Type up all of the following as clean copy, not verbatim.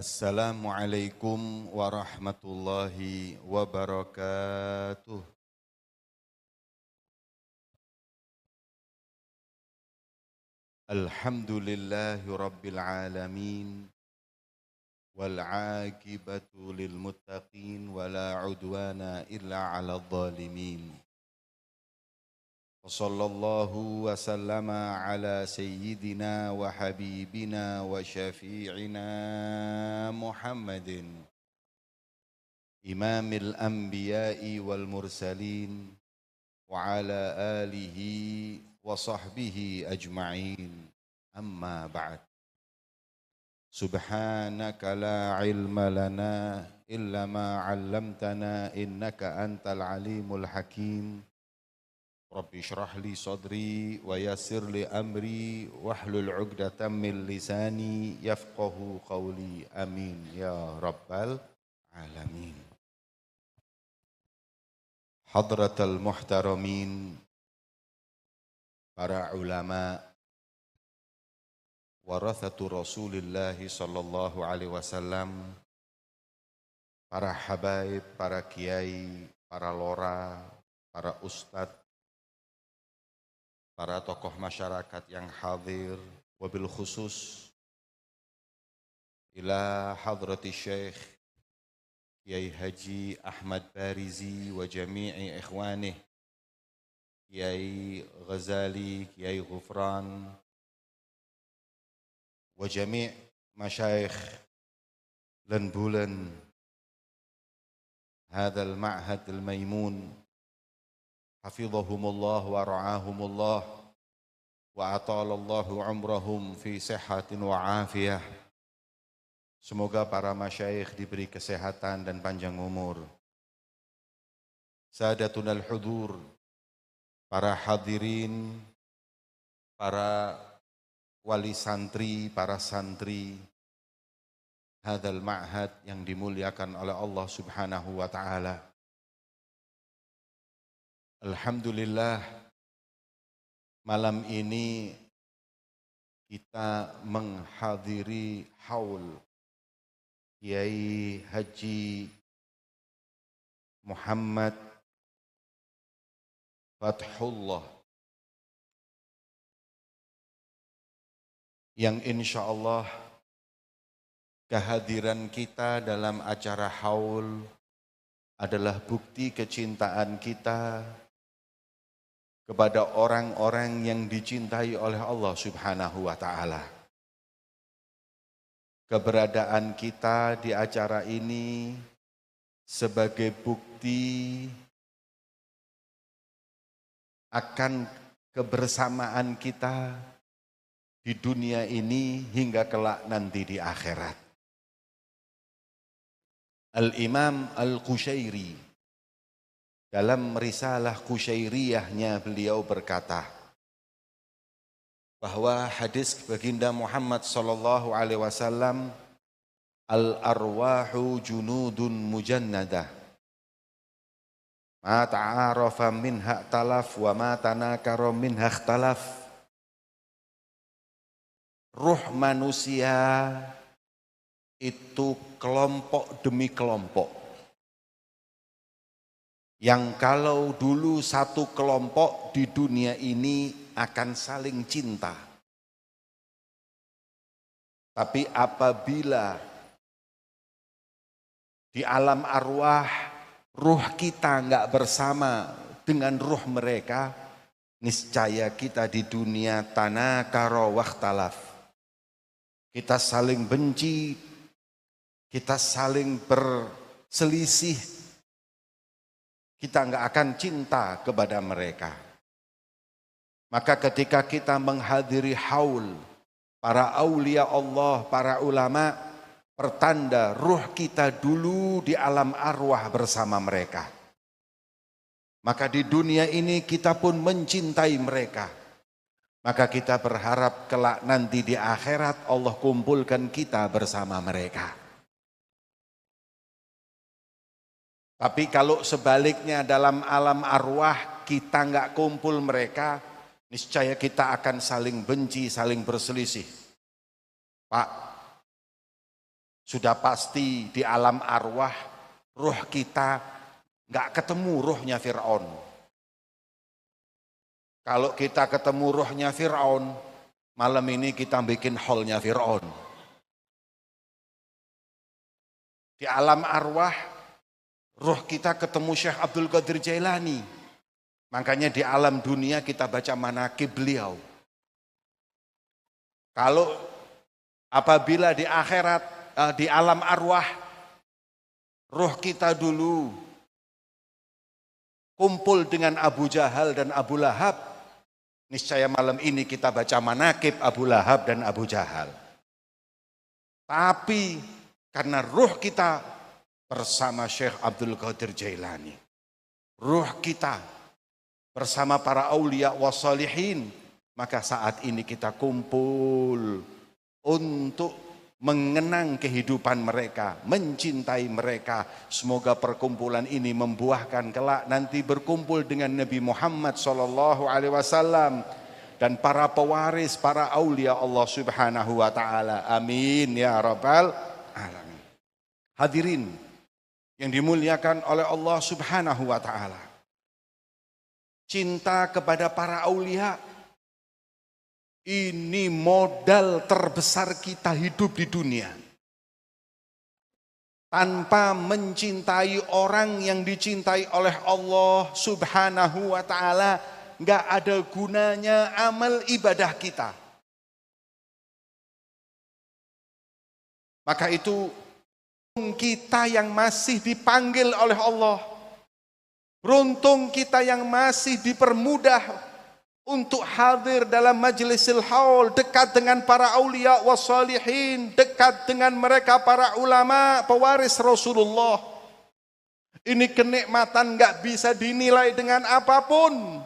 Assalamualaikum warahmatullahi wabarakatuh. Alhamdulillahi rabbil alamin wal aqibatu lil muttaqin wala udwana illa 'alal zalimin. Wassallallahu wa sallama ala sayyidina wa habibina wa syafi'ina Muhammadin imamil anbiya'i wal mursalin wa ala alihi wa sahbihi ajma'in amma ba'd. Subhanaka la ilma lana illa ma 'allamtana innaka antal alimul hakim. Rabbi shrah li sadri wa yassir li amri wahlul 'uqdatam min lisani yafqahu qawli amin ya rabbal alamin. Hadratal muhtaramin, para ulama, warathatu Rasulillah sallallahu alaihi wasallam, para habaib, para kiai, para lora, para ustadz, para tokoh masyarakat yang hadir, wabil khusus ila hadrati Syekh Kiai Haji Ahmad Barizi wa jami'i ikhwanih, Kiai Ghazali, Kiai Ghufran, wa jami' masyayikh lan bulan hadzal ma'had al-maimun hafizahumullah wa ra'ahumullah wa atalallahu umrahum fi sihhatin wa afiyah. Semoga para masyayikh diberi kesehatan dan panjang umur. Sadatunal hudur, para hadirin, para wali santri, para santri hadzal ma'had yang dimuliakan oleh Allah Subhanahu wa taala. Alhamdulillah, malam ini kita menghadiri haul Kiai Haji Muhammad Fathullah yang insya Allah kehadiran kita dalam acara haul adalah bukti kecintaan kita kepada orang-orang yang dicintai oleh Allah Subhanahu wa ta'ala. Keberadaan kita di acara ini sebagai bukti akan kebersamaan kita di dunia ini hingga kelak nanti di akhirat. Al-Imam Al-Qushairi dalam risalah Qushairiyahnya beliau berkata bahwa hadis baginda Muhammad sallallahu alaihi wasallam, al-arwahu junudun mujannadah ma ta'arafa minha talaf wa ma tanakara minha ikhtalaf. Ruh manusia itu kelompok demi kelompok, yang kalau dulu satu kelompok di dunia ini akan saling cinta, tapi apabila di alam arwah ruh kita enggak bersama dengan ruh mereka, niscaya kita di dunia tanakara wakhtalaf, kita saling benci, kita saling berselisih, kita enggak akan cinta kepada mereka. Maka ketika kita menghadiri haul para aulia Allah, para ulama, pertanda ruh kita dulu di alam arwah bersama mereka. Maka di dunia ini kita pun mencintai mereka. Maka kita berharap kelak nanti di akhirat Allah kumpulkan kita bersama mereka. Tapi kalau sebaliknya dalam alam arwah kita enggak kumpul mereka, niscaya kita akan saling benci, saling berselisih. Pak, Sudah pasti di alam arwah ruh kita nggak ketemu ruhnya Fir'aun. Kalau kita ketemu ruhnya Fir'aun, malam ini kita bikin holnya Fir'aun. Di alam arwah, ruh kita ketemu Syekh Abdul Qadir Jailani. Makanya di alam dunia kita baca manaqib beliau. Kalau apabila di akhirat, di alam arwah, ruh kita dulu kumpul dengan Abu Jahal dan Abu Lahab, niscaya malam ini kita baca manaqib Abu Lahab dan Abu Jahal. Tapi karena ruh kita bersama Syekh Abdul Qadir Jailani, ruh kita bersama para aulia wassalihin, maka saat ini kita kumpul untuk mengenang kehidupan mereka, mencintai mereka. Semoga perkumpulan ini membuahkan kelak nanti berkumpul dengan Nabi Muhammad SAW dan para pewaris, para aulia Allah Subhanahu wa taala. Amin ya rabbal alamin. Hadirin yang dimuliakan oleh Allah Subhanahu wa taala. Cinta kepada para aulia ini modal terbesar kita hidup di dunia. Tanpa mencintai orang yang dicintai oleh Allah Subhanahu wa taala, enggak ada gunanya amal ibadah kita. Maka itu kita yang masih dipanggil oleh Allah, beruntung kita yang masih dipermudah untuk hadir dalam majlisil haul, dekat dengan para aulia wassalihin, dekat dengan mereka para ulama, pewaris Rasulullah. Ini kenikmatan gak bisa dinilai dengan apapun.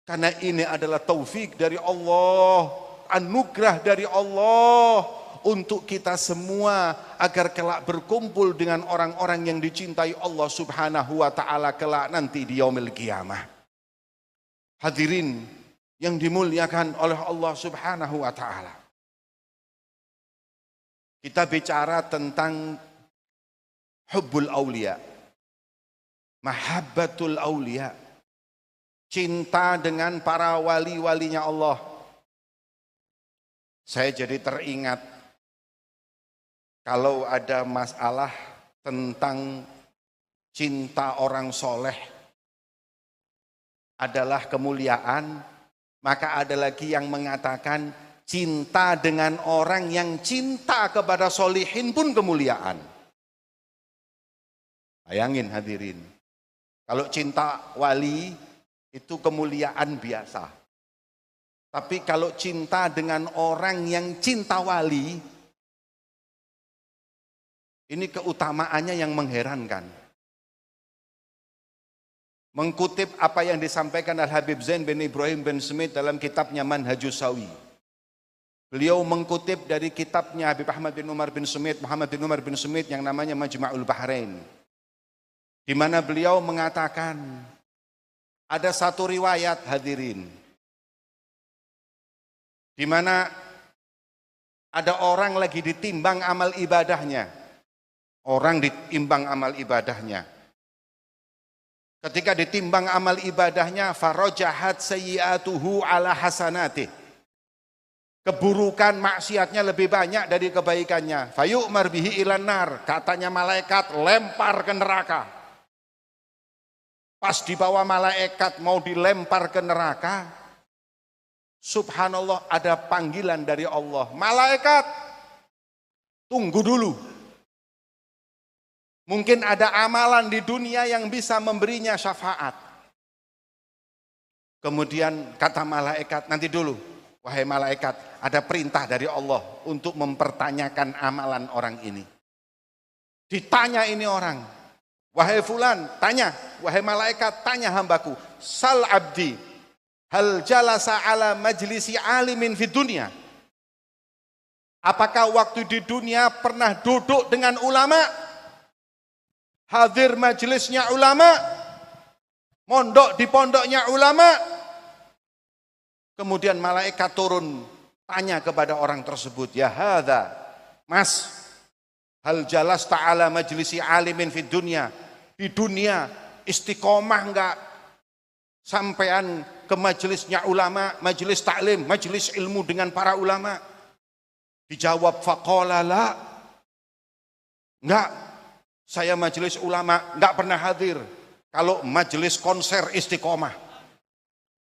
Karena ini adalah taufik dari Allah, anugerah dari Allah untuk kita semua agar kelak berkumpul dengan orang-orang yang dicintai Allah Subhanahu wa taala kelak nanti di yaumil qiyamah. Hadirin yang dimuliakan oleh Allah Subhanahu wa taala. Kita bicara tentang hubbul aulia, mahabbatul aulia, cinta dengan para wali-walinya Allah. Saya jadi teringat kalau ada masalah tentang cinta orang soleh adalah kemuliaan, maka ada lagi yang mengatakan cinta dengan orang yang cinta kepada solihin pun kemuliaan. Bayangin hadirin, kalau cinta wali itu kemuliaan biasa. Tapi kalau cinta dengan orang yang cinta wali, ini keutamaannya yang mengherankan. Mengutip apa yang disampaikan Al-Habib Zain bin Ibrahim bin Smith dalam kitabnya Manhajus Sawi. Beliau mengutip dari kitabnya Habib Ahmad bin Umar bin Smith, Muhammad bin Umar bin Smith yang namanya Majma'ul Bahrain. Di mana beliau mengatakan ada satu riwayat hadirin, di mana ada orang lagi ditimbang amal ibadahnya. Orang ditimbang amal ibadahnya. Ketika ditimbang amal ibadahnya, farajahat sayyi'atuhu ala hasanatih. Keburukan maksiatnya lebih banyak dari kebaikannya. Fayu'mar bihi ilan nar, katanya malaikat lempar ke neraka. Pas di bawah malaikat mau dilempar ke neraka, subhanallah ada panggilan dari Allah. Malaikat, tunggu dulu. Mungkin ada amalan di dunia yang bisa memberinya syafaat. Kemudian kata malaikat, nanti dulu, wahai malaikat, ada perintah dari Allah untuk mempertanyakan amalan orang ini. Ditanya ini orang, wahai fulan, tanya, wahai malaikat, tanya hambaku, sal abdi, hal jalasa ala majlisi alimin fid dunia. Apakah waktu di dunia pernah duduk dengan ulama? Hadir majelisnya ulama, mondok di pondoknya ulama. Kemudian malaikat turun, tanya kepada orang tersebut, ya hadza, mas, Hal jalas ta'ala majlisi alimin fid dunya. Di dunia istiqomah enggak sampean ke majelisnya ulama, majelis taklim, majelis ilmu dengan para ulama? Dijawab faqala la. Enggak, saya majelis ulama enggak pernah hadir. Kalau majelis konser istiqomah,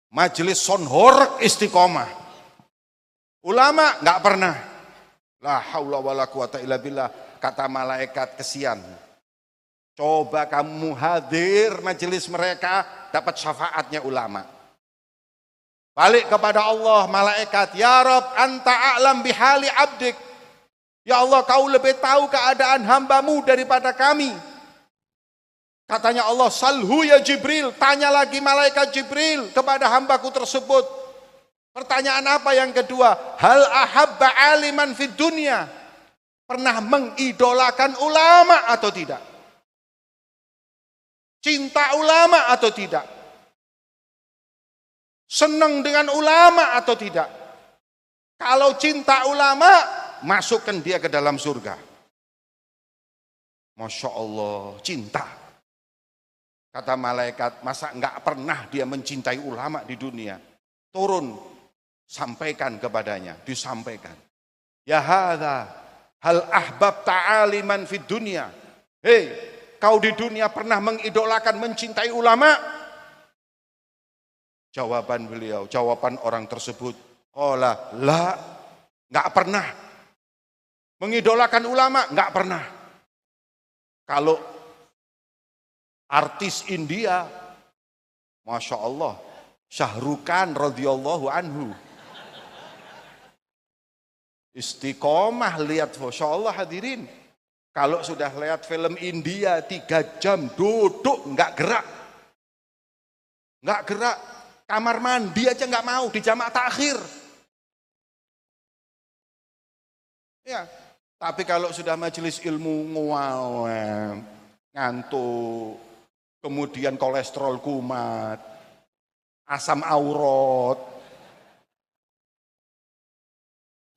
majelis sonhor istiqomah. Ulama enggak pernah. La haula wala quwata illa billah. Kata malaikat, kesian. Coba kamu hadir majelis mereka, dapat syafaatnya ulama. Balik kepada Allah, malaikat, ya Rob, anta a'lam bihali abdik. Ya Allah, kau lebih tahu keadaan hambamu daripada kami. Katanya Allah, salhu ya Jibril, tanya lagi malaikat Jibril kepada hambaku tersebut. Pertanyaan apa yang kedua? Hal ahabba aliman fid dunya. Pernah mengidolakan ulama atau tidak? Cinta ulama atau tidak? Senang dengan ulama atau tidak? Kalau cinta ulama, masukkan dia ke dalam surga. Masya Allah, cinta. Kata malaikat, masa enggak pernah dia mencintai ulama di dunia? Turun, sampaikan kepadanya, disampaikan. Ya hadza, hal ahbab ta'aliman fid dunya. Hei, kau di dunia pernah mengidolakan, mencintai ulama? Jawaban beliau, jawaban orang tersebut, qala la, enggak pernah. Mengidolakan ulama, enggak pernah. Kalau artis India, Masya Allah, Syahrukan radhiyallahu anhu, istiqomah lihat, Masya Allah hadirin. Kalau sudah lihat film India 3 jam duduk enggak gerak. Enggak gerak. Kamar mandi aja enggak mau, di jamak takhir. Ya, tapi kalau sudah majelis ilmu ngawam, ngantuk, kemudian kolesterol kumat, asam aurat,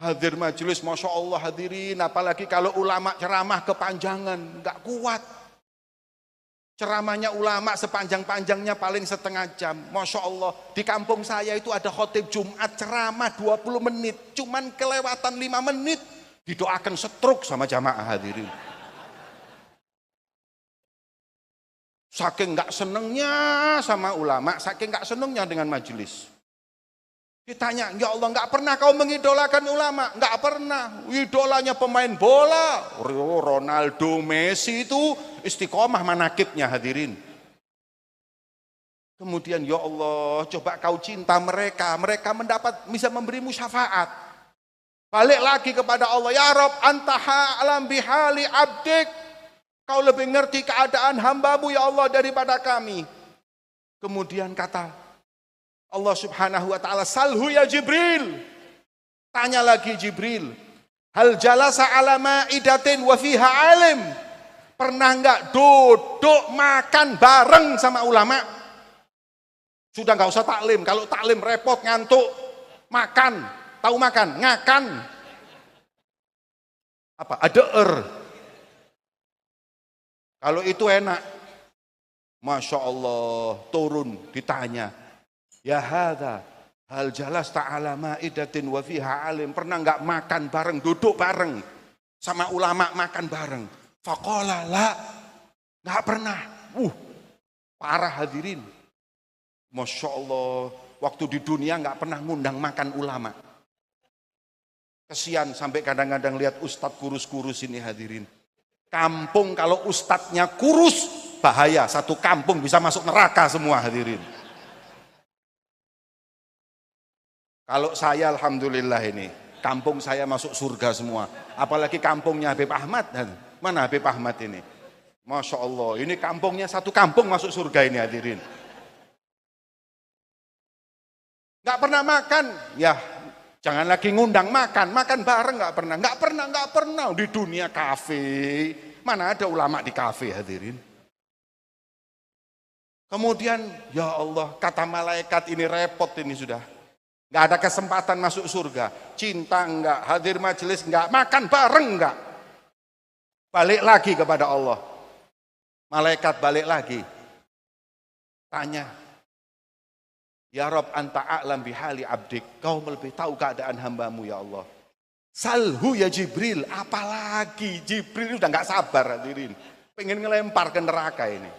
hadir majelis, Masya Allah hadirin, apalagi kalau ulama ceramah kepanjangan, enggak kuat. Ceramahnya ulama sepanjang-panjangnya paling setengah jam. Masya Allah, di kampung saya itu ada khotib Jumat ceramah 20 menit, cuman kelewatan 5 menit, didoakan stroke sama jamaah hadirin. Saking enggak senengnya sama ulama, saking enggak senengnya dengan majelis. Ditanya, ya Allah, enggak pernah kau mengidolakan ulama? Enggak pernah. Idolanya pemain bola, Ronaldo, Messi itu istiqomah manakibnya hadirin. Kemudian, ya Allah, coba kau cinta mereka, mereka bisa memberimu syafaat. Balik lagi kepada Allah, ya Rob, anta a'lam bihali abdik. Kau lebih ngerti keadaan hambamu ya Allah daripada kami. Kemudian kata Allah subhanahu wa ta'ala, salhu ya Jibril. Tanya lagi Jibril, hal jalasa ala ma'idatin wa fiha alim. Pernah enggak duduk makan bareng sama ulama? Sudah enggak usah taklim, kalau taklim repot, ngantuk. Makan, tahu makan, ngakan. Apa? Ada Kalau itu enak. Masya Allah, turun ditanya, ya hadza, hal jalas ta'ala ma'idatin wa fiha alim. Pernah enggak makan bareng, duduk bareng sama ulama, makan bareng? Faqala la, enggak pernah. Parah hadirin. Masya Allah, waktu di dunia enggak pernah ngundang makan ulama. Kesian sampai kadang-kadang lihat ustadz kurus-kurus ini hadirin. Kampung kalau ustadznya kurus, bahaya, satu kampung bisa masuk neraka semua hadirin. Kalau saya alhamdulillah ini, kampung saya masuk surga semua. Apalagi kampungnya Habib Ahmad. Mana Habib Ahmad ini? Masya Allah, ini kampungnya satu kampung masuk surga ini hadirin. Gak pernah makan, ya jangan lagi ngundang makan bareng gak pernah. Di dunia kafe, mana ada ulama di kafe hadirin. Kemudian, ya Allah, kata malaikat ini repot ini sudah. Gak ada kesempatan masuk surga, cinta enggak, hadir majelis enggak, makan bareng enggak. Balik lagi kepada Allah. Malaikat balik lagi. Tanya, ya Rob, anta a'lam bihali abdik. Kau lebih tahu keadaan hambamu ya Allah. Salhu ya Jibril. Apalagi Jibril udah gak sabar hadirin. Pengen ngelempar ke neraka ini.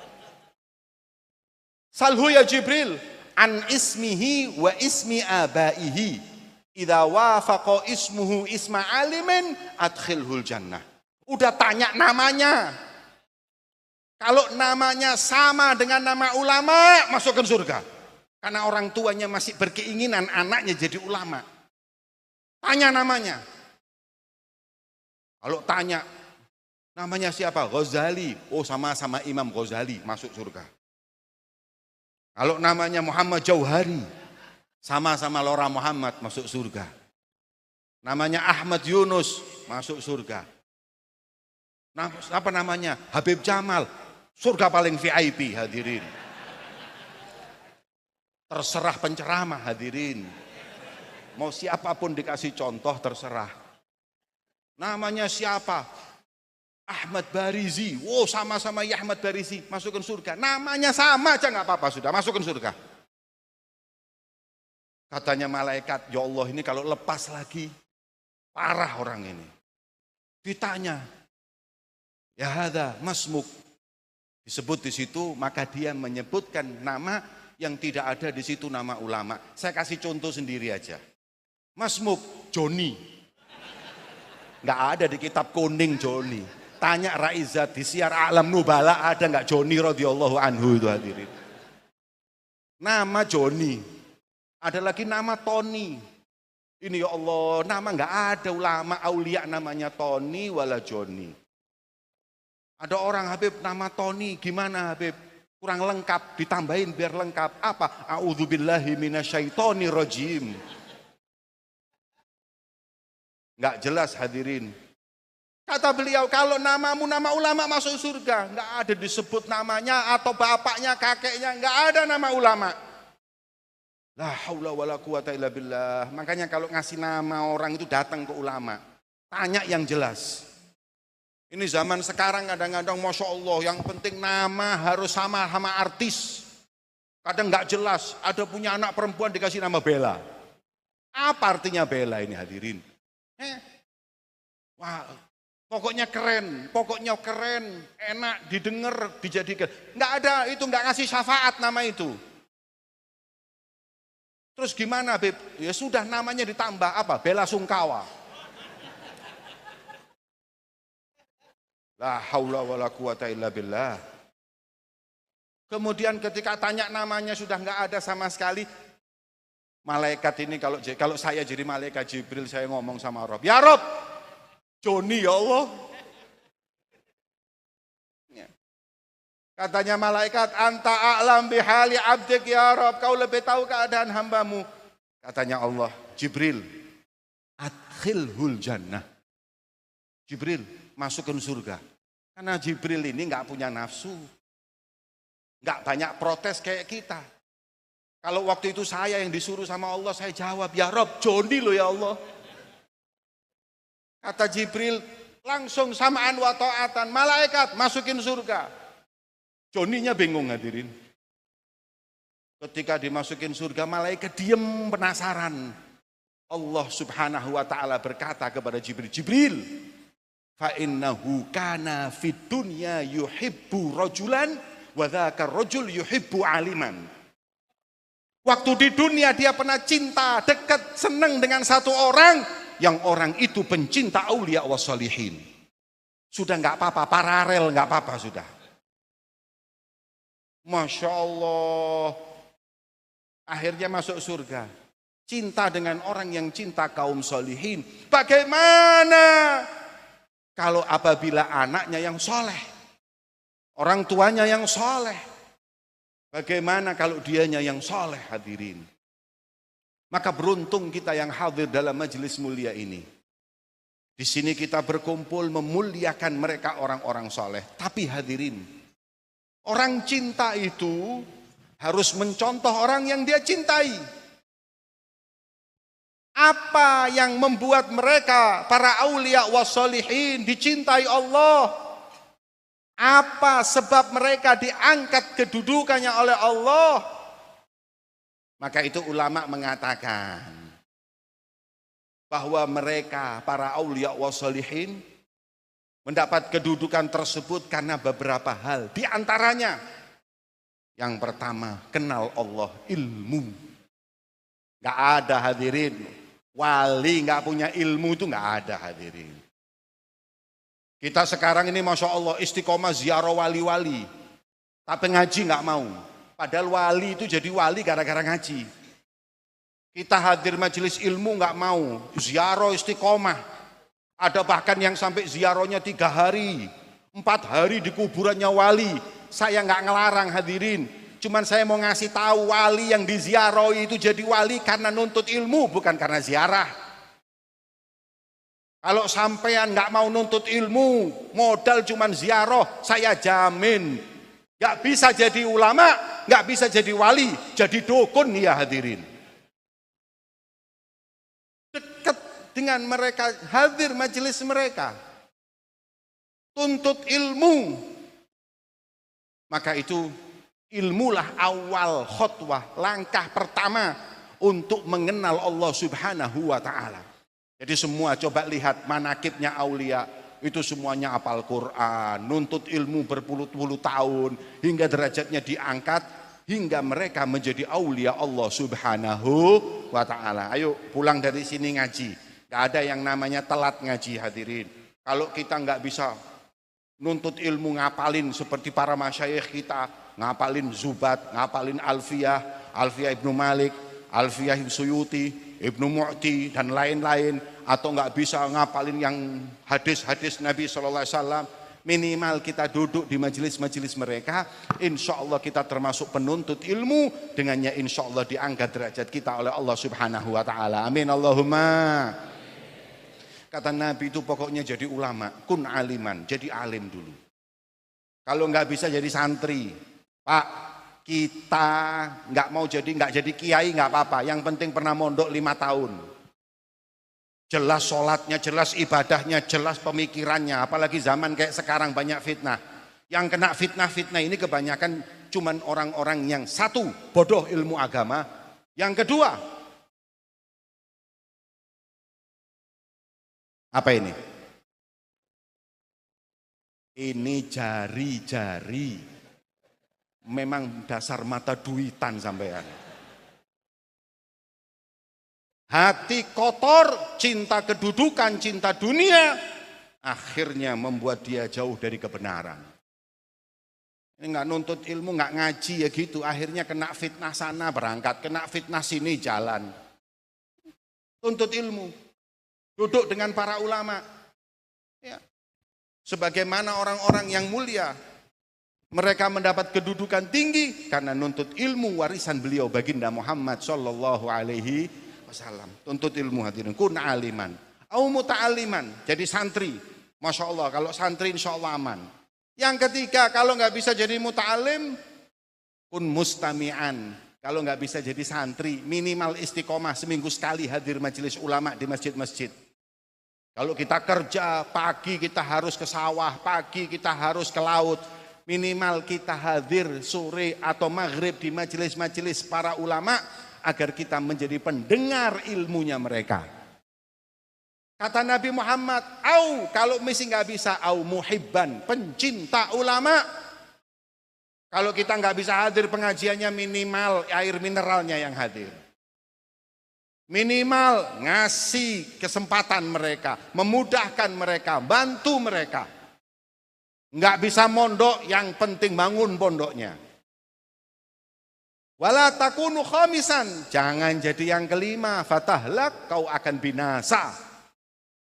Salhu ya Jibril. An ismihi wa ismi abaihi. Idza wafaqa ismuhu isma alimin adkhilhul jannah. Udah tanya namanya. Kalau namanya sama dengan nama ulama, masukkan surga. Karena orang tuanya masih berkeinginan anaknya jadi ulama. Tanya namanya. Kalau tanya, namanya siapa? Ghazali. Oh, sama-sama Imam Ghazali, masuk surga. Kalau namanya Muhammad Jauhari, sama-sama Lora Muhammad, masuk surga. Namanya Ahmad Yunus, masuk surga. Nah, apa namanya? Habib Jamal, surga paling VIP hadirin. Terserah penceramah hadirin. Mau siapapun dikasih contoh terserah. Namanya siapa? Ahmad Barizi. Wow, sama-sama ya Ahmad Barizi, masukkan surga. Namanya sama aja nggak apa-apa, sudah masukkan surga. Katanya malaikat, ya Allah ini kalau lepas lagi parah orang ini. Ditanya, ya hadza masmuk. Disebut di situ, maka dia menyebutkan nama yang tidak ada di situ nama ulama. Saya kasih contoh sendiri aja. Masmuk Joni. Nggak ada di kitab kuning Joni. Tanya Raizat di Syiar A'lam Nubala ada nggak Joni radhiyallahu anhu itu hadirin. Nama Joni. Ada lagi nama Tony. Ini ya Allah, nama nggak ada ulama aulia namanya Tony wala Joni. Ada orang Habib nama Tony, gimana Habib? Kurang lengkap, ditambahin biar lengkap. Apa? A'udzubillahi minasyaitonir rajim. Nggak jelas hadirin. Kata beliau, kalau namamu nama ulama masuk surga. Nggak ada disebut namanya atau bapaknya, kakeknya. Nggak ada nama ulama. La haula wala quwata illa billah. Makanya kalau ngasih nama orang itu datang ke ulama. Tanya yang jelas. Ini zaman sekarang kadang-kadang Masya Allah yang penting nama harus sama artis. Kadang nggak jelas. Ada punya anak perempuan dikasih nama Bella. Apa artinya Bella ini hadirin? Wah, pokoknya keren, enak didengar, dijadikan. Nggak ada itu, nggak ngasih syafaat nama itu. Terus gimana Beb? Ya sudah namanya ditambah apa? Bella Sungkawa. La haula wala quwata illa billah. Kemudian ketika tanya namanya sudah nggak ada sama sekali. Malaikat ini kalau saya jadi malaikat Jibril saya ngomong sama Rob. Ya Rob, Joni ya Allah. Katanya malaikat, anta a'lam bihali abdik ya Rob, kau lebih tahu keadaan hambamu. Katanya Allah, Jibril, adkhilhul jannah. Jibril, masukkan surga. Karena Jibril ini nggak punya nafsu. Nggak banyak protes kayak kita. Kalau waktu itu saya yang disuruh sama Allah, saya jawab, ya Rob, Joni lo ya Allah. Kata Jibril, langsung samaan wa ta'atan, malaikat masukin surga. Joninya bingung hadirin. Ketika dimasukin surga, malaikat diem penasaran. Allah subhanahu wa ta'ala berkata kepada Jibril, Jibril, fa'innahu kana fid dunya yuhibbu rajulan wa dzakar rajul yuhibbu aliman. Waktu di dunia dia pernah cinta, dekat, senang dengan satu orang, yang orang itu pencinta aulia wa shalihin. Sudah nggak apa-apa, paralel nggak apa-apa sudah. Masya Allah. Akhirnya masuk surga. Cinta dengan orang yang cinta kaum sholihin. Bagaimana kalau apabila anaknya yang soleh, orang tuanya yang soleh, bagaimana kalau dianya yang soleh hadirin? Maka beruntung kita yang hadir dalam majelis mulia ini. Di sini kita berkumpul memuliakan mereka orang-orang soleh. Tapi hadirin, orang cinta itu harus mencontoh orang yang dia cintai. Apa yang membuat mereka para aulia wassalihin dicintai Allah? Apa sebab mereka diangkat kedudukannya oleh Allah? Maka itu ulama mengatakan bahwa mereka para aulia wassalihin mendapat kedudukan tersebut karena beberapa hal. Di antaranya yang pertama, kenal Allah, ilmu. Gak ada hadirin wali gak punya ilmu, itu gak ada hadirin. Kita sekarang ini Masya Allah istiqomah ziarah wali-wali, tapi ngaji gak mau. Padahal wali itu jadi wali gara-gara ngaji. Kita hadir majelis ilmu gak mau, ziarah istiqomah. Ada bahkan yang sampai ziarahnya 3 hari, 4 hari di kuburannya wali. Saya gak ngelarang hadirin, cuman saya mau ngasih tahu wali yang diziarahi itu jadi wali karena nuntut ilmu, bukan karena ziarah. Kalau sampean nggak mau nuntut ilmu, modal cuman ziarah, saya jamin nggak bisa jadi ulama, nggak bisa jadi wali, jadi dukun ya hadirin. Dekat dengan mereka, hadir majelis mereka, tuntut ilmu. Maka itu ilmulah awal khutwah, langkah pertama untuk mengenal Allah Subhanahu wa ta'ala. Jadi semua coba lihat manakibnya aulia, itu semuanya hafal Quran, nuntut ilmu berpuluh-puluh tahun, hingga derajatnya diangkat, hingga mereka menjadi aulia Allah Subhanahu wa ta'ala. Ayo pulang dari sini ngaji, gak ada yang namanya telat ngaji hadirin. Kalau kita gak bisa nuntut ilmu ngapalin seperti para masyayikh kita, ngapalin Zubat, ngapalin Alfiyah, Alfiyah Ibnu Malik, Alfiyah Ibnu Suyuti, Ibnu Mu'ti dan lain-lain, atau nggak bisa ngapalin yang hadis-hadis Nabi SAW, minimal kita duduk di majelis-majelis mereka, insya Allah kita termasuk penuntut ilmu, dengannya insya Allah diangkat derajat kita oleh Allah Subhanahu wa ta'ala. Amin Allahumma. Kata Nabi itu pokoknya jadi ulama, kun aliman, jadi alim dulu. Kalau nggak bisa jadi santri, Pak, kita nggak mau nggak jadi kiai nggak apa-apa, yang penting pernah mondok 5 tahun. Jelas sholatnya, jelas ibadahnya, jelas pemikirannya. Apalagi zaman kayak sekarang banyak fitnah. Yang kena fitnah-fitnah ini kebanyakan cuman orang-orang yang satu, bodoh ilmu agama. Yang kedua, apa ini? Ini jari-jari. Memang dasar mata duitan sampean. Hati kotor, cinta kedudukan, cinta dunia, akhirnya membuat dia jauh dari kebenaran. Ini nggak nuntut ilmu, nggak ngaji ya gitu, akhirnya kena fitnah sana berangkat, kena fitnah sini jalan. Tuntut ilmu, duduk dengan para ulama. Ya. Sebagaimana orang-orang yang mulia, mereka mendapat kedudukan tinggi karena nuntut ilmu warisan beliau baginda Muhammad sallallahu alaihi wasallam. Tuntut ilmu hadirin, kun aliman au muta'alliman, jadi santri. Masya Allah, kalau santri insya Allah aman. Yang ketiga, kalau nggak bisa jadi muta'alim, kun mustami'an. Kalau nggak bisa jadi santri, minimal istiqomah seminggu sekali hadir majelis ulama di masjid-masjid. Kalau kita kerja, pagi kita harus ke sawah, pagi kita harus ke laut, minimal kita hadir sore atau maghrib di majelis-majelis para ulama agar kita menjadi pendengar ilmunya mereka. Kata Nabi Muhammad, au kalau mesti nggak bisa, au muhibban, pencinta ulama. Kalau kita nggak bisa hadir pengajiannya, minimal air mineralnya yang hadir. Minimal ngasih kesempatan mereka, memudahkan mereka, bantu mereka. Nggak bisa mondok, yang penting bangun pondoknya. Wala takunu khamisan, jangan jadi yang kelima, fatahlak, kau akan binasa.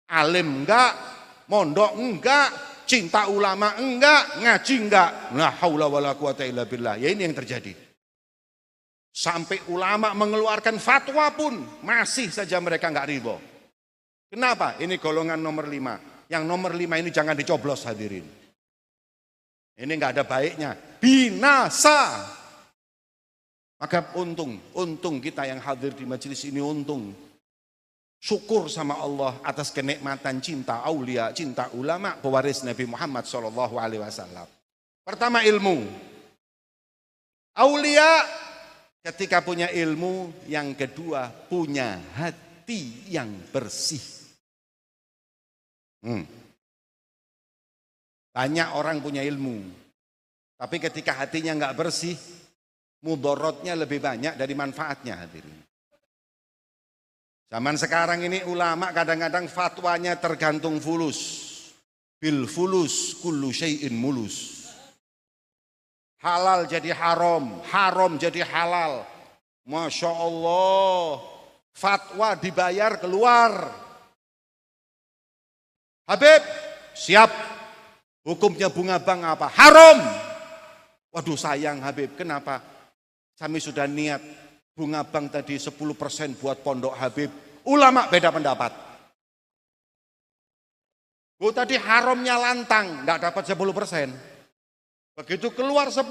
Alim enggak, mondok enggak, cinta ulama enggak, ngaji enggak. La haula wala quwata illa billah. Ya ini yang terjadi. Sampai ulama mengeluarkan fatwa pun masih saja mereka enggak ridho. Kenapa? Ini golongan nomor 5. Yang nomor 5 ini jangan dicoblos hadirin. Ini enggak ada baiknya, binasa. Maka untung kita yang hadir di majelis ini, untung. Syukur sama Allah atas kenikmatan cinta aulia, cinta ulama, pewaris Nabi Muhammad SAW. Pertama ilmu. Aulia ketika punya ilmu, yang kedua punya hati yang bersih. Banyak orang punya ilmu, tapi ketika hatinya nggak bersih, mudorotnya lebih banyak dari manfaatnya, hadirin. Zaman sekarang ini ulama kadang-kadang fatwanya tergantung fulus. Bil fulus kullu syai'in mulus. Halal jadi haram, haram jadi halal. Masya Allah, fatwa dibayar keluar. Habib, siap. Hukumnya bunga bank apa? Haram. Waduh sayang Habib, kenapa? Kami sudah niat bunga bank tadi 10% buat pondok Habib. Ulama beda pendapat. Oh tadi haramnya lantang, enggak dapat 10%. Begitu keluar 10%,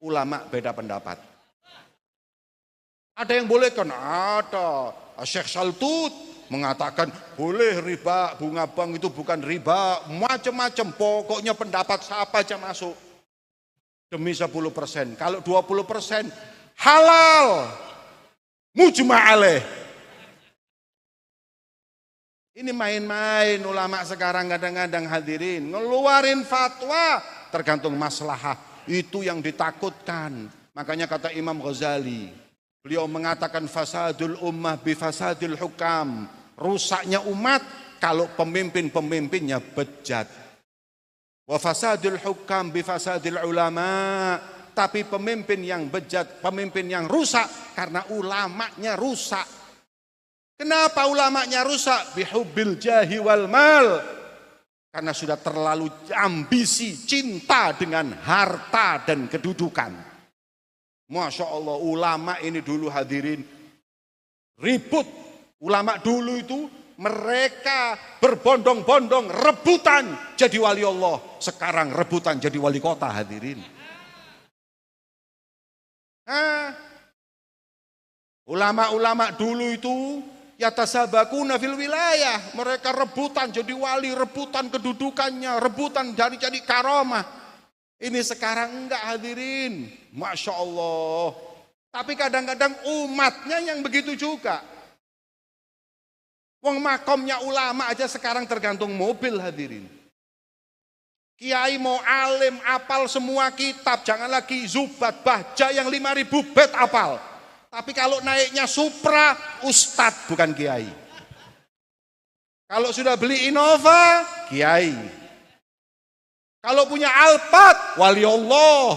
ulama beda pendapat. Ada yang boleh kan? Ada. Syekh Saltut mengatakan boleh riba, bunga bank itu bukan riba, macam-macam. Pokoknya pendapat siapa aja masuk. Demi 10%. Kalau 20% halal. Mujma' alaih. Ini main-main ulama sekarang kadang-kadang, hadirin. Ngeluarin fatwa tergantung maslahah. Itu yang ditakutkan. Makanya kata Imam Ghazali, beliau mengatakan fasadul ummah bifasadil hukam. Rusaknya umat kalau pemimpin-pemimpinnya bejat. Wa fasadul hukam bifasadil ulama. Tapi pemimpin yang bejat, pemimpin yang rusak karena ulamanya rusak. Kenapa ulamanya rusak? Bihubbil jahi wal mal. Karena sudah terlalu ambisi, cinta dengan harta dan kedudukan. Masya Allah, ulama ini dulu, hadirin, ribut. Ulama dulu itu mereka berbondong-bondong rebutan jadi wali Allah. Sekarang rebutan jadi wali kota, hadirin. Ulama-ulama dulu itu yatasabakuna fil wilayah, mereka rebutan jadi wali, rebutan kedudukannya, rebutan jadi karamah. Ini sekarang enggak, hadirin. Masya Allah. Tapi kadang-kadang umatnya yang begitu juga. Wong makomnya ulama aja sekarang tergantung mobil, hadirin. Kiai mau alim, apal semua kitab, jangan lagi Zubat Bahja yang 5.000 bait apal. Tapi kalau naiknya Supra, ustadz bukan kiai. Kalau sudah beli Innova, kiai. Kalau punya Alphard, wali Allah.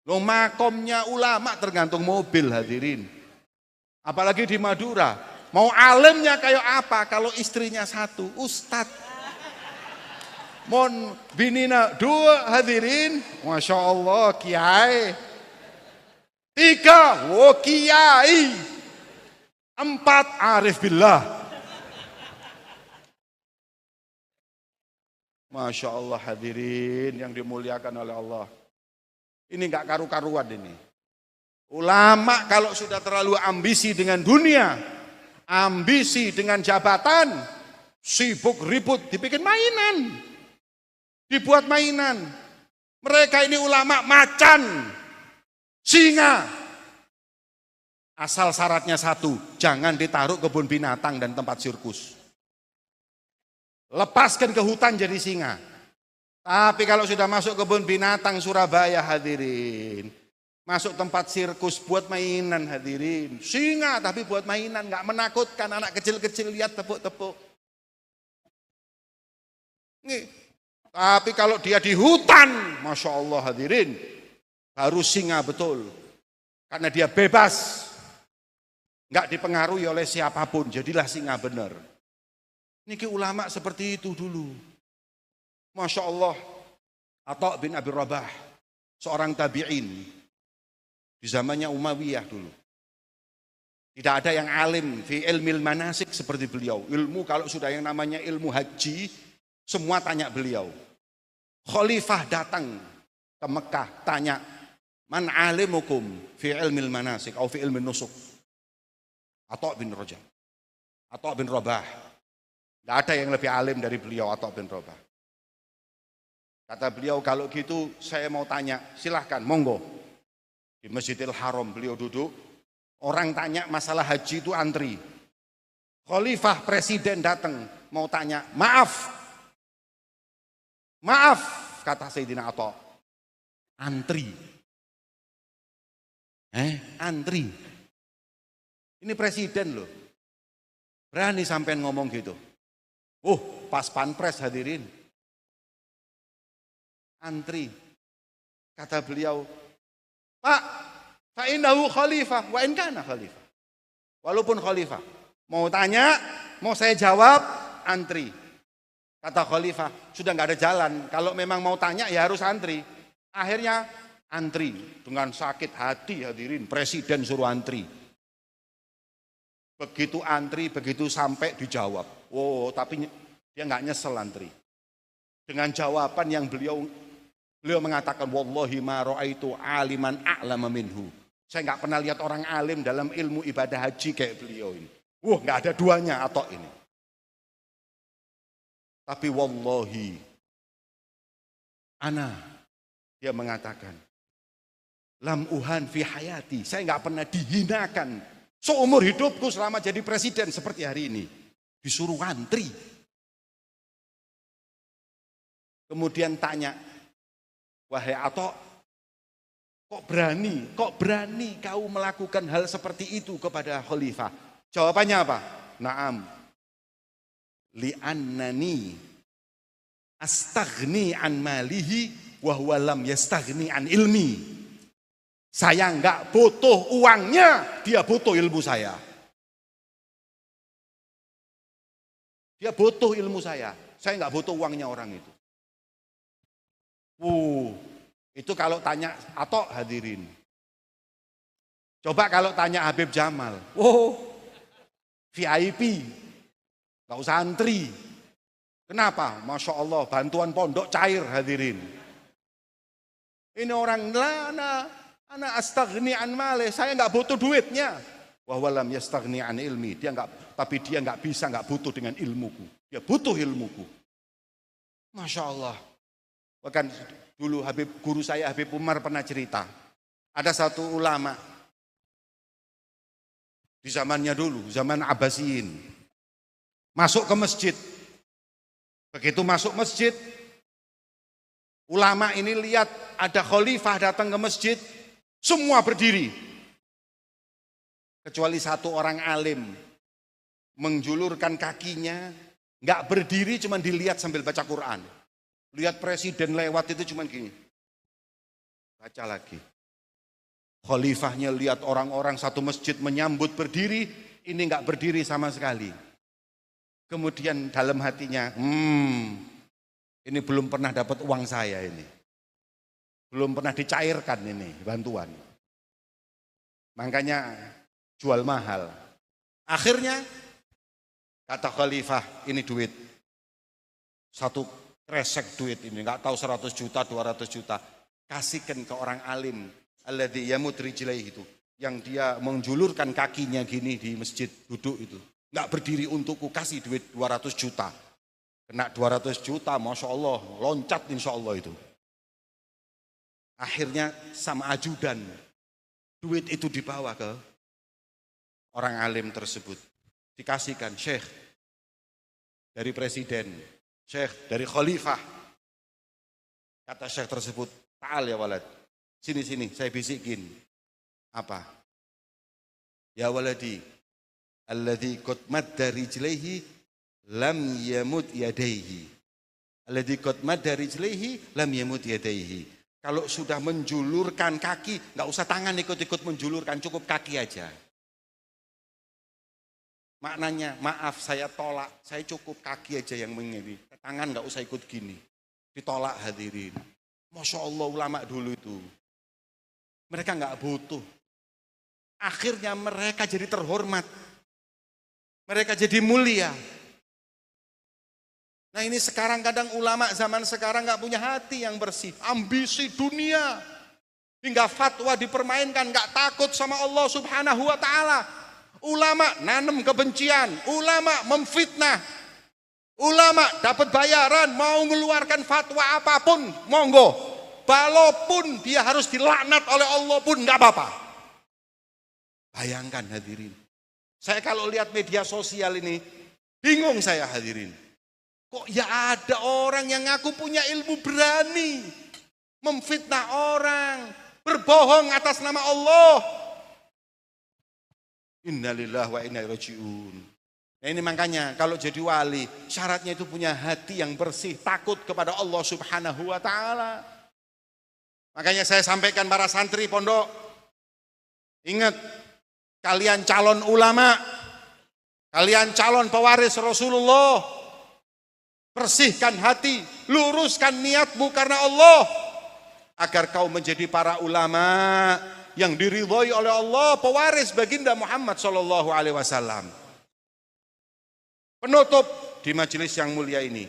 Loh, makomnya ulama tergantung mobil, hadirin. Apalagi di Madura, mau alimnya kayak apa? Kalau istrinya satu, ustadz. Mon binina 2, hadirin, Masya Allah, kiai. 3, kiai. 4, arif billah. Masya Allah, hadirin yang dimuliakan oleh Allah. Ini enggak karu-karuan ini. Ulama kalau sudah terlalu ambisi dengan dunia, ambisi dengan jabatan, sibuk ribut, dibikin mainan. Dibuat mainan. Mereka ini ulama macan, singa. Asal syaratnya satu, jangan ditaruh kebun binatang dan tempat sirkus. Lepaskan ke hutan jadi singa. Tapi kalau sudah masuk kebun binatang Surabaya, hadirin, masuk tempat sirkus buat mainan, hadirin. Singa tapi buat mainan, nggak menakutkan, anak kecil-kecil lihat tepuk-tepuk. Nih. Tapi kalau dia di hutan, Masya Allah, hadirin, baru singa betul. Karena dia bebas, nggak dipengaruhi oleh siapapun, jadilah singa benar. Niki ulama seperti itu dulu. Masya Allah. Atha bin Abi Rabah, seorang tabi'in di zamannya Umayyah dulu. Tidak ada yang alim fi ilmil manasik seperti beliau. Ilmu kalau sudah yang namanya ilmu haji, semua tanya beliau. Khalifah datang ke Mekah, tanya, man alimukum fi ilmil manasik atau fi ilmin nusuk? Atha bin Rabah. Tidak ada yang lebih alim dari beliau Atha bin Rabah. Kata beliau, kalau gitu saya mau tanya, silahkan, monggo. Di Masjidil Haram beliau duduk, orang tanya masalah haji itu antri. Khalifah presiden datang, mau tanya, maaf, kata Sayyidina Atha, antri. Antri. Ini presiden loh, berani sampean ngomong gitu. Pas panpres hadirin. Antri. Kata beliau, Pak, fa'innahu khalifah, wa in kana khalifah. Walaupun khalifah. Mau tanya, mau saya jawab, antri. Kata khalifah, sudah nggak ada jalan. Kalau memang mau tanya ya harus antri. Akhirnya antri. Dengan sakit hati hadirin, presiden suruh antri. Begitu antri, begitu sampai dijawab. Tapi dia nggak nyesel antri. Dengan jawaban yang beliau mengatakan, wallahi ma ra'aitu aliman a'lama minhu. Saya nggak pernah lihat orang alim dalam ilmu ibadah haji kayak beliau ini. Nggak ada duanya Atha ini. Tapi wallahi, dia mengatakan, lam uhan fi hayati. Saya nggak pernah dihinakan seumur hidupku selama jadi presiden seperti hari ini. Disuruh antri. Kemudian tanya, wahai Atha, kok berani kau melakukan hal seperti itu kepada khalifah? Jawabannya apa? Naam. Li'annani astaghni an malihi wa huwa lam yastaghni an ilmi. Saya enggak butuh uangnya, dia butuh ilmu saya. Dia butuh ilmu saya enggak butuh uangnya orang itu. Itu kalau tanya Atha hadirin. Coba kalau tanya Habib Jamal, VIP, nggak usah antri. Kenapa? Masya Allah, bantuan pondok cair hadirin. Ini orang ana astaghni an male, saya nggak butuh duitnya. Wa walam yastaghni an ilmi, tapi dia nggak butuh dengan ilmuku. Dia butuh ilmuku. Masya Allah. Bahkan dulu guru saya Habib Umar pernah cerita. Ada satu ulama di zamannya dulu, zaman Abbasiyin, masuk ke masjid. Begitu masuk masjid, ulama ini lihat ada khalifah datang ke masjid, semua berdiri. Kecuali satu orang alim menjulurkan kakinya, nggak berdiri, cuma dilihat sambil baca Quran. Lihat presiden lewat itu cuma gini, baca lagi. Khalifahnya lihat orang-orang satu masjid menyambut berdiri, ini nggak berdiri sama sekali. Kemudian dalam hatinya, ini belum pernah dapat uang saya ini. Belum pernah dicairkan ini bantuan. Makanya jual mahal. Akhirnya kata khalifah, ini duit. Satu kresek duit ini, nggak tahu 100 juta, 200 juta. Kasihkan ke orang alim. Alladzi yamut rijlaihi itu, yang dia menjulurkan kakinya gini di masjid duduk itu, nggak berdiri untukku, kasih duit 200 juta. Kena 200 juta, Masya Allah, loncat insya Allah itu. Akhirnya sama ajudan, duit itu dibawa ke orang alim tersebut. Dikasihkan, Syekh dari presiden, Syekh dari khalifah. Kata Syekh tersebut, ta'al ya walad. Sini, saya bisikin. Apa? Ya waladi, alladzi qad madda rijlaihi lam yamut yadaihi. Alladzi qad madda rijlaihi lam yamut yadaihi. Kalau sudah menjulurkan kaki, enggak usah tangan ikut-ikut menjulurkan, cukup kaki aja. Maknanya, maaf saya tolak, saya cukup kaki aja yang mengiri. Tangan enggak usah ikut gini. Ditolak hadirin. Masya Allah ulama dulu itu. Mereka nggak butuh. Akhirnya mereka jadi terhormat. Mereka jadi mulia. Nah ini sekarang kadang ulama zaman sekarang nggak punya hati yang bersih. Ambisi dunia. Hingga fatwa dipermainkan, nggak takut sama Allah Subhanahu wa ta'ala. Ulama nanam kebencian. Ulama memfitnah. Ulama dapat bayaran, mau mengeluarkan fatwa apapun, monggo. Walaupun dia harus dilaknat oleh Allah pun nggak apa-apa. Bayangkan hadirin. Saya kalau lihat media sosial ini, bingung saya hadirin. Kok ya ada orang yang ngaku punya ilmu berani memfitnah orang, berbohong atas nama Allah. Innalillahi wa inna ilaihi raji'un. Nah ini makanya kalau jadi wali, syaratnya itu punya hati yang bersih, takut kepada Allah Subhanahu wa ta'ala. Makanya saya sampaikan para santri pondok, ingat, kalian calon ulama, kalian calon pewaris Rasulullah, bersihkan hati, luruskan niatmu karena Allah, agar kau menjadi para ulama yang diridhoi oleh Allah, pewaris baginda Muhammad sallallahu alaihi wasallam. Penutup di majelis yang mulia ini,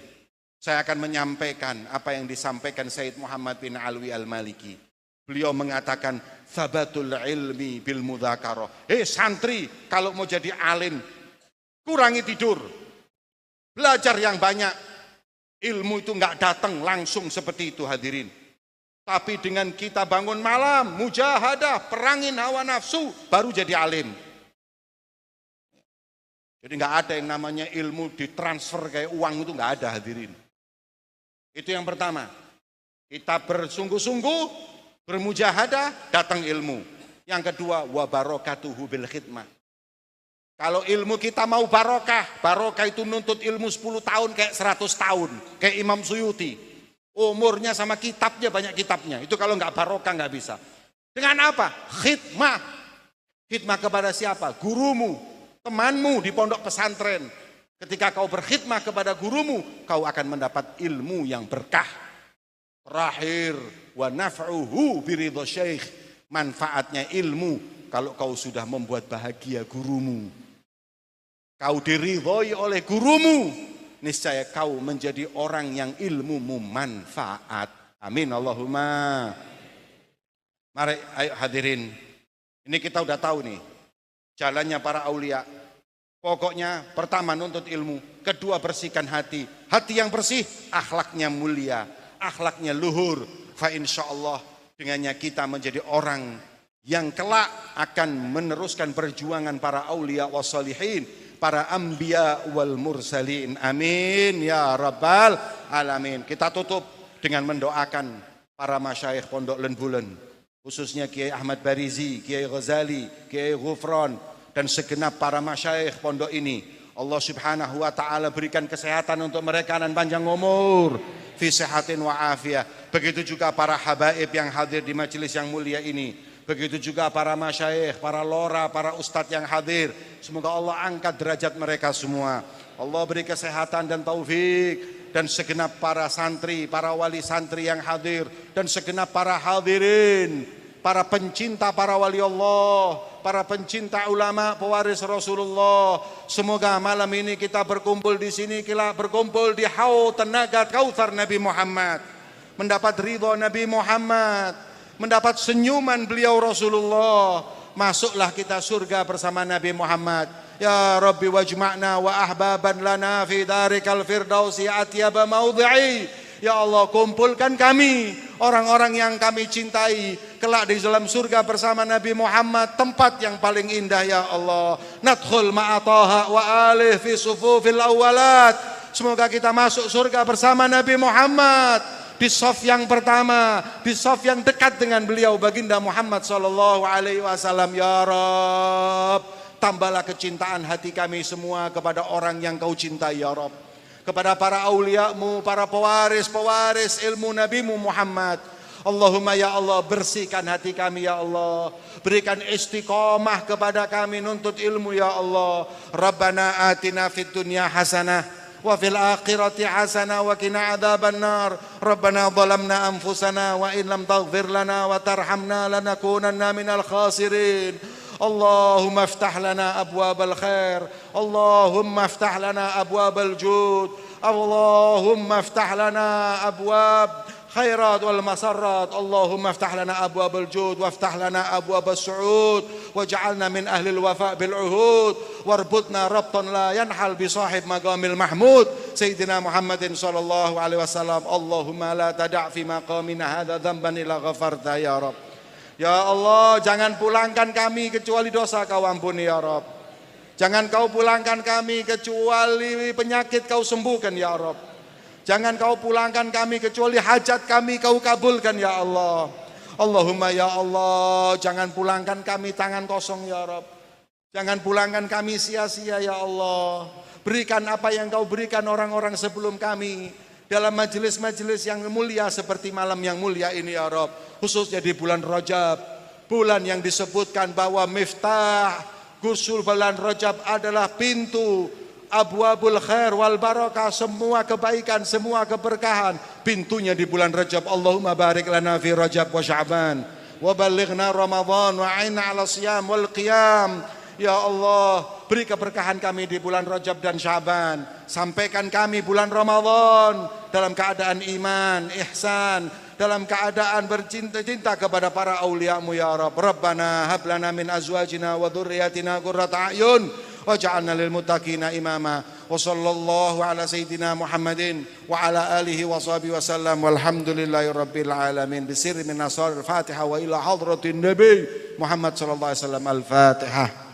saya akan menyampaikan apa yang disampaikan Sayyid Muhammad bin Alwi Al-Maliki. Beliau mengatakan, "Thabatul ilmi bil mudzakarah." Santri, kalau mau jadi alim, kurangi tidur. Belajar yang banyak. Ilmu itu enggak datang langsung seperti itu hadirin. Tapi dengan kita bangun malam, mujahadah, perangin hawa nafsu, baru jadi alim. Jadi nggak ada yang namanya ilmu ditransfer kayak uang, itu nggak ada hadirin. Itu yang pertama. Kita bersungguh-sungguh, bermujahadah, datang ilmu. Yang kedua, wa barakatuhu bil khidmah. Kalau ilmu kita mau barokah, barokah itu nuntut ilmu 10 tahun kayak 100 tahun. Kayak Imam Suyuti. Umurnya sama kitabnya, banyak kitabnya. Itu kalau nggak barokah nggak bisa. Dengan apa? Khidmah. Khidmah kepada siapa? Gurumu, temanmu di pondok pesantren. Ketika kau berkhidmah kepada gurumu, kau akan mendapat ilmu yang berkah. Terakhir, wa naf'uhu biridho syekh. Manfaatnya ilmu kalau kau sudah membuat bahagia gurumu. Kau diridhoi oleh gurumu, niscaya kau menjadi orang yang ilmumu manfaat. Amin Allahumma. Mari ayo hadirin. Ini kita udah tahu nih jalannya para aulia. Pokoknya pertama nuntut ilmu, kedua bersihkan hati. Hati yang bersih, akhlaknya mulia, akhlaknya luhur. Fa insyaallah dengannya kita menjadi orang yang kelak akan meneruskan perjuangan para aulia wassalihin, para anbiya wal mursalin. Amin ya rabbal alamin. Kita tutup dengan mendoakan para masyayikh pondok Lembulen, khususnya Kiai Ahmad Barizi, Kiai Ghazali, Kiai Ghufran, dan segenap para masyayikh pondok ini. Allah Subhanahu wa taala berikan kesehatan untuk mereka dan panjang umur, fi sihatin wa afiyah. Begitu juga para habaib yang hadir di majelis yang mulia ini. Begitu juga para masyayikh, para lora, para ustadz yang hadir. Semoga Allah angkat derajat mereka semua. Allah beri kesehatan dan taufik. Dan segenap para santri, para wali santri yang hadir. Dan segenap para hadirin, para pencinta para wali Allah, para pencinta ulama, pewaris Rasulullah. Semoga malam ini kita berkumpul di sini, kita berkumpul di haud tenaga kautsar Nabi Muhammad. Mendapat ridho Nabi Muhammad, mendapat senyuman beliau Rasulullah. Masuklah kita surga bersama Nabi Muhammad. Ya Rabbi wajma'na wa ahbaban lana fi darikal firdausi atyaba maudhi'i. Ya Allah, kumpulkan kami, orang-orang yang kami cintai, kelak di dalam surga bersama Nabi Muhammad, tempat yang paling indah ya Allah. Nadkhul ma'ataha wa alih fi sufufil awalat. Semoga kita masuk surga bersama Nabi Muhammad, di shaf yang pertama, di shaf yang dekat dengan beliau baginda Muhammad sallallahu alaihi wasallam. Ya Rabb, tambahlah kecintaan hati kami semua kepada orang yang kau cintai ya Rabb, kepada para auliamu, para pewaris ilmu nabimu Muhammad. Allahumma ya Allah, bersihkan hati kami ya Allah, berikan istiqomah kepada kami nuntut ilmu ya Allah. Rabbana atina fid dunya hasanah wa fil akhirati hasanah wa qina adzaban nar. Rabbana zalamna anfusana wa in lam taghfir lana wa tarhamna lanakunanna minal khasirin. Allahumma iftah lana abwabal khair, Allahumma iftah lana abwabal jud, Allahumma iftah lana abwab khairat wal masarrat. Allahumma iftah lana abwabal jud waftah lana abwabas su'ud waj'alna min ahli al-wafa' bil uhud warbutna rabtan la yanhal bi sahib maqamil mahmud. Sayyidina Muhammadin sallallahu alaihi wasallam, Allahumma la tada' fi maqamina hadza dzamban illa ghafarta ya Rabb. Ya Allah, jangan pulangkan kami kecuali dosa Kau ampuni ya Rabb. Jangan Kau pulangkan kami kecuali penyakit Kau sembuhkan ya Rabb. Jangan Kau pulangkan kami kecuali hajat kami Kau kabulkan ya Allah. Allahumma ya Allah, jangan pulangkan kami tangan kosong ya Rabb. Jangan pulangkan kami sia-sia ya Allah. Berikan apa yang Kau berikan orang-orang sebelum kami dalam majelis-majelis yang mulia seperti malam yang mulia ini ya Rabb. Khususnya di bulan Rajab, bulan yang disebutkan bahwa miftah gusul bulan Rajab adalah pintu abwabul khair wal barakah, semua kebaikan, semua keberkahan pintunya di bulan Rajab. Allahumma barik lana fi Rajab wa Sya'ban wa balighna Ramadan wa a'inna 'ala siyam wal qiyam. Ya Allah, beri keberkahan kami di bulan Rajab dan Sya'ban. Sampaikan kami bulan Ramadan dalam keadaan iman, ihsan, dalam keadaan bercinta-cinta kepada para aulia-Mu ya Rabb. Rabbana hab lana min azwajina wa dhurriyyatina qurrata a'yun waj'alna lil muttaqina imama. Wa sallallahu ala sayyidina Muhammadin wa ala alihi wa sahbihi wa sallam walhamdulillahi rabbil alamin. Bisirri min asrar al-Fatihah wa ila hadratin Nabi Muhammad sallallahu alaihi wasallam. Al-Fatihah.